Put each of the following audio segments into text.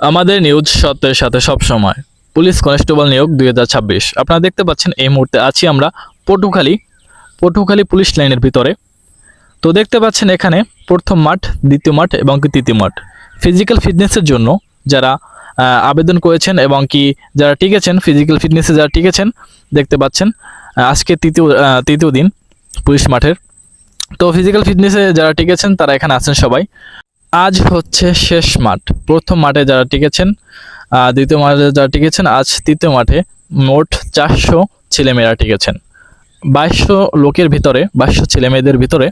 আমাদের নিউজ সত্যের সাথে সব সময়। পুলিশ কনস্টেবল নিয়োগ 2026। আপনারা দেখতে পাচ্ছেন এই মুহূর্তে আছি আমরা পটুখালী পুলিশ লাইনের ভিতরে। তো দেখতে পাচ্ছেন এখানে প্রথম মাঠ, দ্বিতীয় মাঠ এবং তৃতীয় মাঠ। ফিজিক্যাল ফিটনেসের জন্য যারা আবেদন করেছেন এবং কি যারা টিকেছেন, ফিজিক্যাল ফিটনেসে যারা টিকেছেন, দেখতে পাচ্ছেন আজকে তৃতীয় দিন পুলিশ মাঠের। তো ফিজিক্যাল ফিটনেসে যারা টিকেছেন তারা এখানে আছেন সবাই। আজ হচ্ছে শেষ মাঠ। প্রথম মাঠে যারা টিকেছেন, দ্বিতীয় মাঠে যারা টিকেছেন, আজ তৃতীয় মাঠে মোট 400 ছেলেমেয়েরা টিকেছেন। 2200 লোকের ভিতরে, 2200 ছেলেমেয়েদের ভিতরে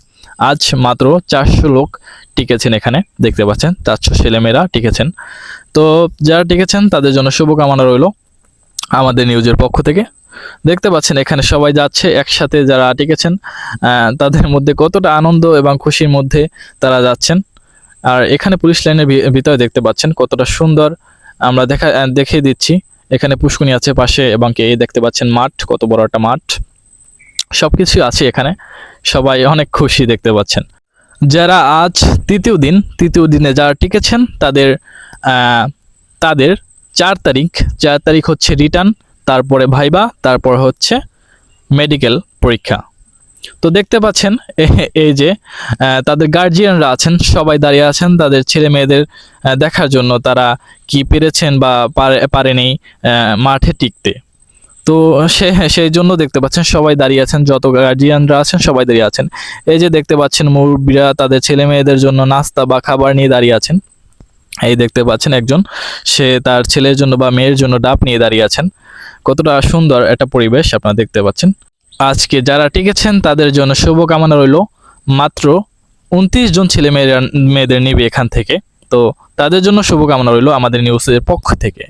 আজ মাত্র 400 লোক টিকেছেন। এখানে দেখতে পাচ্ছেন 400 ছেলেমেয়েরা টিকেছেন। তো যারা টিকেছেন তাদের জন্য শুভকামনা রইল আমাদের নিউজের পক্ষ থেকে। দেখতে পাচ্ছেন এখানে সবাই যাচ্ছে একসাথে, যারা টিকেছেন তাদের মধ্যে কতটা আনন্দ এবং খুশির মধ্যে তারা যাচ্ছেন। আর এখানে পুলিশ লাইনের ভিতরে দেখতে পাচ্ছেন কতটা সুন্দর, আমরা দেখিয়ে দিচ্ছি। এখানে পুষ্কুনি আছে পাশে এবং এই দেখতে পাচ্ছেন মাঠ, কত বড় একটা মাঠ, সবকিছু আছে এখানে। সবাই অনেক খুশি দেখতে পাচ্ছেন। যারা আজ তৃতীয় দিনে যারা টিকেছেন তাদের তাদের 4 তারিখ হচ্ছে রিটার্ন, তারপরে ভাইবা, তারপর হচ্ছে মেডিকেল পরীক্ষা। তো দেখতে পাচ্ছেন এই যে তাদের গার্জিয়ানরা আছেন, সবাই দাঁড়িয়ে আছেন তাদের ছেলে মেয়েদের দেখার জন্য, তারা কি পেরেছেন বা পারেনি মাঠে টিকতে। তো সেই জন্য দেখতে পাচ্ছেন সবাই দাঁড়িয়ে আছেন, যত গার্জিয়ানরা আছেন সবাই দাঁড়িয়ে আছেন। এই যে দেখতে পাচ্ছেন মুরব্বীরা তাদের ছেলে মেয়েদের জন্য নাস্তা বা খাবার নিয়ে দাঁড়িয়ে আছেন। এই দেখতে পাচ্ছেন একজন, সে তার ছেলের জন্য বা মেয়ের জন্য ডাব নিয়ে দাঁড়িয়ে আছেন। কতটা সুন্দর একটা পরিবেশ আপনারা দেখতে পাচ্ছেন। আজকে যারা টিকেছেন তাদের জন্য শুভকামনা রইল। মাত্র 29 জন ছেলে মেয়েদের নিবে এখান থেকে। তো তাদের জন্য শুভকামনা রইল আমাদের নিউজের পক্ষ থেকে।